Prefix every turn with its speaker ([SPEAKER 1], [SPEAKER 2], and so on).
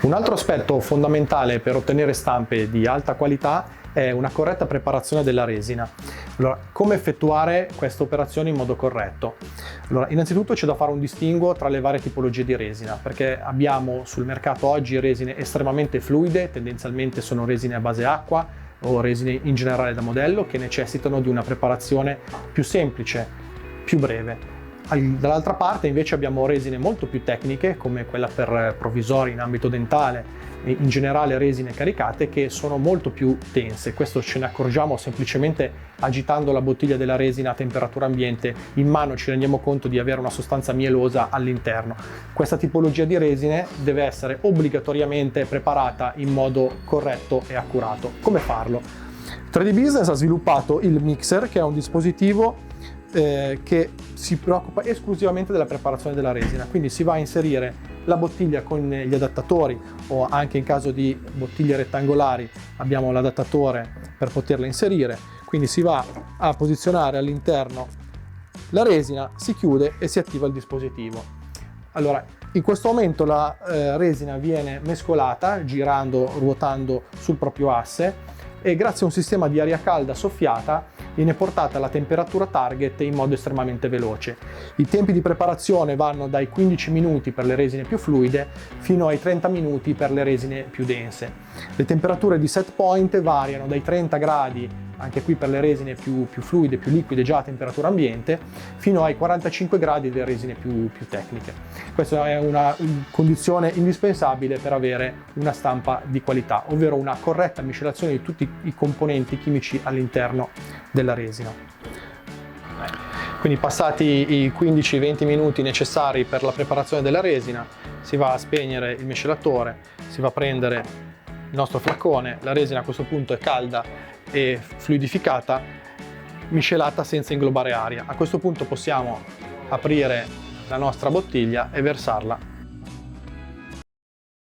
[SPEAKER 1] Un altro aspetto fondamentale per ottenere stampe di alta qualità è una corretta preparazione della resina. Allora, come effettuare questa operazione in modo corretto? Allora, innanzitutto c'è da fare un distinguo tra le varie tipologie di resina, perché abbiamo sul mercato oggi resine estremamente fluide, tendenzialmente sono resine a base acqua o resine in generale da modello, che necessitano di una preparazione più semplice, più breve. Dall'altra parte invece abbiamo resine molto più tecniche, come quella per provvisori in ambito dentale e in generale resine caricate, che sono molto più dense. Questo ce ne accorgiamo semplicemente agitando la bottiglia della resina a temperatura ambiente. In mano ci rendiamo conto di avere una sostanza mielosa all'interno. Questa tipologia di resine deve essere obbligatoriamente preparata in modo corretto e accurato. Come farlo? 3D Business ha sviluppato il Mixer, che è un dispositivo che si preoccupa esclusivamente della preparazione della resina, quindi si va a inserire la bottiglia con gli adattatori, o anche in caso di bottiglie rettangolari abbiamo l'adattatore per poterla inserire, quindi si va a posizionare all'interno la resina, si chiude e si attiva il dispositivo. Allora, in questo momento la resina viene mescolata girando, ruotando sul proprio asse, e grazie a un sistema di aria calda soffiata viene portata alla temperatura target in modo estremamente veloce. I tempi di preparazione vanno dai 15 minuti per le resine più fluide fino ai 30 minuti per le resine più dense. Le temperature di set point variano dai 30 gradi, anche qui per le resine più fluide, più liquide, già a temperatura ambiente, fino ai 45 gradi delle resine più tecniche. Questa è una condizione indispensabile per avere una stampa di qualità, ovvero una corretta miscelazione di tutti i componenti chimici all'interno della resina. Quindi passati i 15-20 minuti necessari per la preparazione della resina, si va a spegnere il miscelatore, si va a prendere il nostro flacone, la resina a questo punto è calda e fluidificata, miscelata senza inglobare aria. A questo punto possiamo aprire la nostra bottiglia e versarla